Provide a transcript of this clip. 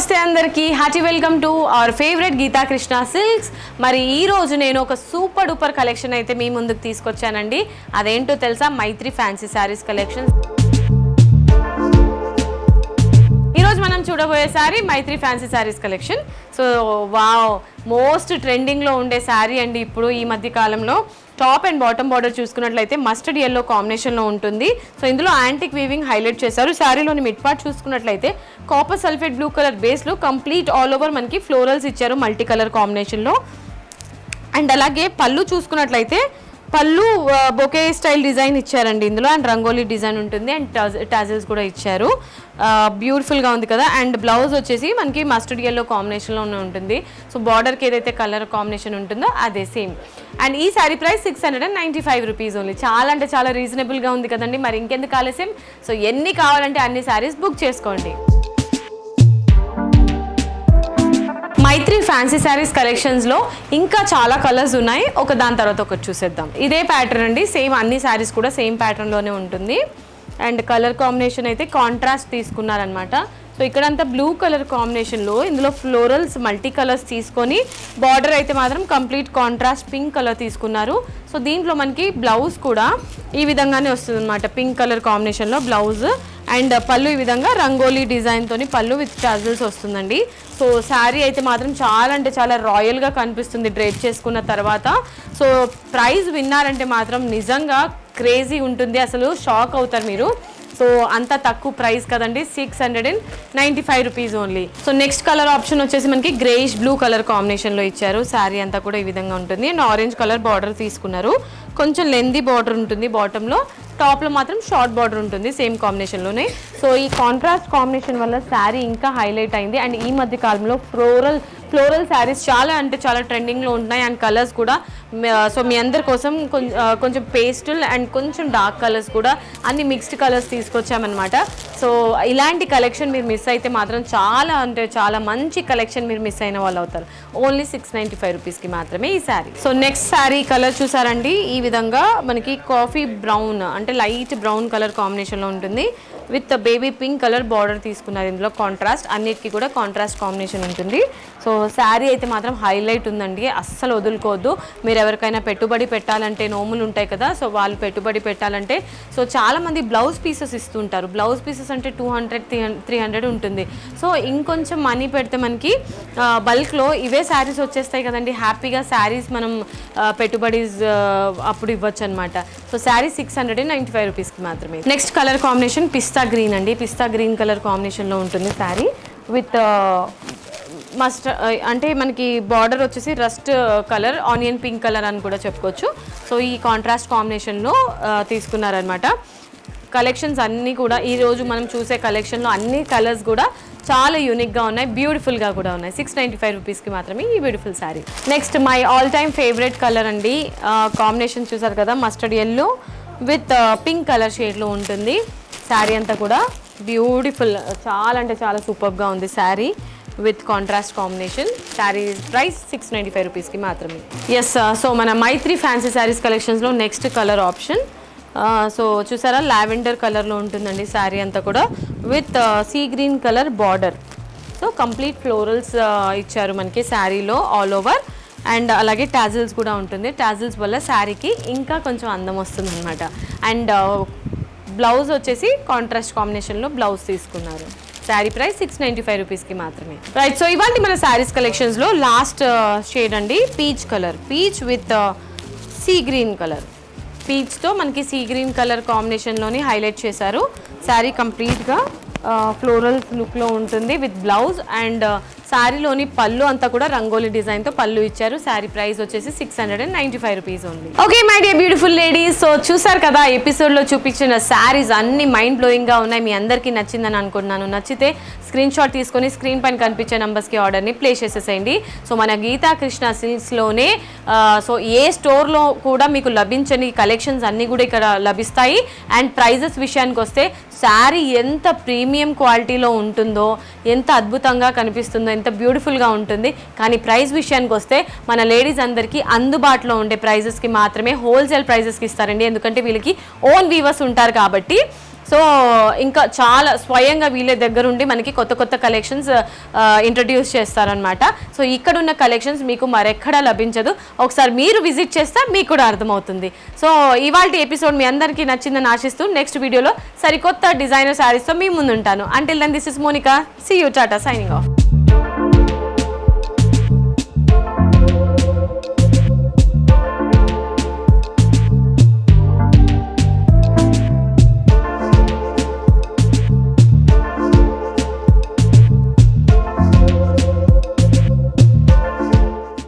నమస్తే అందరికీ hearty welcome to our favourite Geetha Krishna Silks. మరి ఈ రోజు నేను ఒక సూపర్ డూపర్ కలెక్షన్ అయితే మీ ముందుకు తీసుకొచ్చానండి. అదేంటో తెలుసా? Maitri fancy sarees collection. ఈరోజు మనం చూడబోయే saree Maitri fancy sarees collection. So wow, most ట్రెండింగ్లో ఉండే శారీ అండి ఇప్పుడు ఈ మధ్య కాలంలో. టాప్ అండ్ బాటమ్ బార్డర్ చూసుకున్నట్లయితే మస్టర్డ్ ఎల్లో కాంబినేషన్లో ఉంటుంది. సో ఇందులో యాంటిక్ వీవింగ్ హైలైట్ చేశారు. శారీలోని మిడ్ పార్ట్ చూసుకున్నట్లయితే కాపర్ సల్ఫేట్ బ్లూ కలర్ బేస్లో కంప్లీట్ ఆల్ ఓవర్ మనకి ఫ్లోరల్స్ ఇచ్చారు మల్టీ కలర్ కాంబినేషన్లో. అండ్ అలాగే పళ్ళు చూసుకున్నట్లయితే పళ్ళు బొకే స్టైల్ డిజైన్ ఇచ్చారండి ఇందులో. అండ్ రంగోలీ డిజైన్ ఉంటుంది అండ్ టాజిల్స్ కూడా ఇచ్చారు. బ్యూటిఫుల్గా ఉంది కదా. అండ్ బ్లౌజ్ వచ్చేసి మనకి మస్టర్డ్ ఎల్లో కాంబినేషన్లో ఉంటుంది. సో బార్డర్కి ఏదైతే కలర్ కాంబినేషన్ ఉంటుందో అదే సేమ్. అండ్ ఈ శారీ ప్రైస్ 695 రూపీస్ ఓన్లీ. చాలా అంటే చాలా రీజనబుల్గా ఉంది కదండి. మరి ఇంకెందుకు ఆలస్యం? సో ఎన్ని కావాలంటే అన్ని శారీస్ బుక్ చేసుకోండి. మైత్రి ఫ్యాన్సీ శారీస్ కలెక్షన్స్లో ఇంకా చాలా కలర్స్ ఉన్నాయి. ఒక దాని తర్వాత ఒకటి చూసేద్దాం. ఇదే ప్యాటర్న్ అండి, సేమ్ అన్ని శారీస్ కూడా సేమ్ ప్యాటర్న్లోనే ఉంటుంది. అండ్ కలర్ కాంబినేషన్ అయితే కాంట్రాస్ట్ తీసుకున్నారనమాట. సో ఇక్కడంతా బ్లూ కలర్ కాంబినేషన్లో ఇందులో ఫ్లోరల్స్ మల్టీ కలర్స్ తీసుకొని బార్డర్ అయితే మాత్రం కంప్లీట్ కాంట్రాస్ట్ పింక్ కలర్ తీసుకున్నారు. సో దీంట్లో మనకి బ్లౌజ్ కూడా ఈ విధంగానే వస్తుంది అనమాట, పింక్ కలర్ కాంబినేషన్లో బ్లౌజ్. అండ్ పళ్ళు ఈ విధంగా రంగోలీ డిజైన్తో పళ్ళు విత్ టాజిల్స్ వస్తుందండి. సో శారీ అయితే మాత్రం చాలా అంటే చాలా రాయల్గా కనిపిస్తుంది డ్రేప్ చేసుకున్న తర్వాత. సో ప్రైస్ విన్నారంటే మాత్రం నిజంగా క్రేజీ ఉంటుంది, అసలు షాక్ అవుతారు మీరు. సో అంత తక్కువ ప్రైస్ కదండి, 695 rupees only. So next colour option వచ్చేసి మనకి గ్రేయిష్ బ్లూ కలర్ కాంబినేషన్లో ఇచ్చారు. శారీ అంతా కూడా ఈ విధంగా ఉంటుంది. అండ్ ఆరెంజ్ కలర్ బార్డర్ తీసుకున్నారు. కొంచెం లెందీ బార్డర్ ఉంటుంది బాటంలో, టాప్లో మాత్రం షార్ట్ బార్డర్ ఉంటుంది సేమ్ కాంబినేషన్లోనే. సో ఈ కాంట్రాస్ట్ కాంబినేషన్ వల్ల శారీ ఇంకా హైలైట్ అయింది. అండ్ ఈ మధ్య కాలంలో ఫ్లోరల్ శారీస్ చాలా అంటే చాలా ట్రెండింగ్లో ఉంటున్నాయి. అండ్ కలర్స్ కూడా సో మీ అందరి కోసం కొంచెం పేస్టల్ అండ్ కొంచెం డార్క్ కలర్స్ కూడా అన్ని మిక్స్డ్ కలర్స్ తీసుకొచ్చామన్నమాట. సో ఇలాంటి కలెక్షన్ మీరు మిస్ అయితే మాత్రం చాలా అంటే చాలా మంచి కలెక్షన్ మీరు మిస్ అయిన వాళ్ళు అవుతారు. ఓన్లీ 695 రూపీస్కి మాత్రమే ఈ sari. So next sari colour చూసారండి, ఈ విధంగా మనకి కాఫీ బ్రౌన్ అంటే లైట్ బ్రౌన్ కలర్ కాంబినేషన్లో ఉంటుంది. With baby pink colour border తీసుకున్నారు ఇందులో కాంట్రాస్ట్. అన్నిటికీ కూడా కాంట్రాస్ట్ కాంబినేషన్ ఉంటుంది. సో శారీ అయితే మాత్రం హైలైట్ ఉందండి, అస్సలు వదులుకోవద్దు. మీరు ఎవరికైనా పెట్టుబడి పెట్టాలంటే, నోములు ఉంటాయి కదా, సో వాళ్ళు పెట్టుబడి పెట్టాలంటే సో చాలామంది బ్లౌజ్ పీసెస్ ఇస్తుంటారు. బ్లౌజ్ పీసెస్ అంటే 200-300 ఉంటుంది. సో ఇంకొంచెం మనీ పెడితే మనకి బల్క్లో ఇవే శారీస్ వచ్చేస్తాయి కదండి. హ్యాపీగా శారీస్ మనం పెట్టుబడి అప్పుడు ఇవ్వచ్చు అనమాట. సో శారీ 695 రూపీస్కి మాత్రమే. నెక్స్ట్ కలర్ కాంబినేషన్ పిస్తా గ్రీన్ అండి. పిస్తా గ్రీన్ కలర్ కాంబినేషన్లో ఉంటుంది శారీ. విత్ మస్ట్ అంటే మనకి బార్డర్ వచ్చేసి rust colour, onion pink colour అని కూడా చెప్పుకోవచ్చు. సో ఈ కాంట్రాస్ట్ కాంబినేషన్లో తీసుకున్నారనమాట. కలెక్షన్స్ అన్నీ కూడా ఈరోజు మనం చూసే కలెక్షన్లో అన్ని కలర్స్ కూడా చాలా యూనిక్గా ఉన్నాయి, బ్యూటిఫుల్గా కూడా ఉన్నాయి. 695 రూపీస్కి మాత్రమే ఈ beautiful sari. Next my all time favourite colour అండి. కాంబినేషన్ చూసారు కదా, mustard yellow with pink colour షేడ్లో ఉంటుంది శారీ అంతా కూడా. బ్యూటిఫుల్, చాలా అంటే చాలా సూపర్గా ఉంది sari with contrast combination. Sari price 695 రూపీస్కి మాత్రమే. ఎస్, సో మన మైత్రి ఫ్యాన్సీ శారీస్ కలెక్షన్స్లో నెక్స్ట్ కలర్ ఆప్షన్ సో చూసారా, లావెండర్ కలర్లో ఉంటుందండి శారీ అంతా కూడా with sea green colour border. So complete florals ఇచ్చారు మనకి శారీలో ఆల్ ఓవర్. అండ్ అలాగే టాజిల్స్ కూడా ఉంటుంది. టాజిల్స్ వల్ల శారీకి ఇంకా కొంచెం అందం వస్తుంది అనమాట. అండ్ బ్లౌజ్ వచ్చేసి కాంట్రాస్ట్ కాంబినేషన్లో బ్లౌజ్ తీసుకున్నారు. శారీ ప్రైస్ 695 రూపీస్కి మాత్రమే. రైట్, సో ఇవాళ మన శారీస్ కలెక్షన్స్లో లాస్ట్ షేడ్ అండి, peach colour. Peach with sea green colour. పీచ్తో మనకి సీ గ్రీన్ కలర్ కాంబినేషన్లోని హైలైట్ చేశారు. శారీ కంప్లీట్గా ఫ్లోరల్ లుక్లో ఉంటుంది విత్ బ్లౌజ్. అండ్ శారీలోని పళ్ళు అంతా కూడా రంగోలీ డిజైన్తో పళ్ళు ఇచ్చారు. శారీ ప్రైస్ వచ్చేసి 695 rupees only. Okay my dear beautiful ladies, so చూసారు కదా ఎపిసోడ్లో చూపించిన శారీస్ అన్ని మైండ్ బ్లోయింగ్గా ఉన్నాయి. మీ అందరికీ నచ్చిందని అనుకుంటున్నాను. నచ్చితే స్క్రీన్ షాట్ తీసుకొని స్క్రీన్ పైన కనిపించే నెంబర్స్కి ఆర్డర్ని ప్లేస్ చేసేసేయండి. సో మన గీతా కృష్ణ సిల్క్స్లోనే సో ఏ స్టోర్లో కూడా మీకు లభించని కలెక్షన్స్ అన్నీ కూడా ఇక్కడ లభిస్తాయి. అండ్ ప్రైజెస్ విషయానికి వస్తే శారీ ఎంత ప్రీమియం క్వాలిటీలో ఉంటుందో, ఎంత అద్భుతంగా కనిపిస్తుందో, ఎంత బ్యూటిఫుల్గా ఉంటుంది. కానీ ప్రైస్ విషయానికి వస్తే మన లేడీస్ అందరికీ అందుబాటులో ఉండే ప్రైజెస్కి మాత్రమే హోల్సేల్ ప్రైజెస్కి ఇస్తారండి. ఎందుకంటే వీళ్ళకి ఓన్ వీవర్స్ ఉంటారు కాబట్టి సో ఇంకా చాలా స్వయంగా వీళ్ళ దగ్గర ఉండి మనకి కొత్త కొత్త కలెక్షన్స్ ఇంట్రడ్యూస్ చేస్తారనమాట. సో ఇక్కడ ఉన్న కలెక్షన్స్ మీకు మరెక్కడా లభించదు. ఒకసారి మీరు విజిట్ చేస్తే మీకు కూడా అర్థమవుతుంది. సో ఇవాల్టి ఎపిసోడ్ మీ అందరికీ నచ్చిందని ఆశిస్తూ నెక్స్ట్ వీడియోలో సరికొత్త డిజైనర్ శారీస్తో మీ ముందుంటాను. Until then this is Monika. See you, tata, signing of.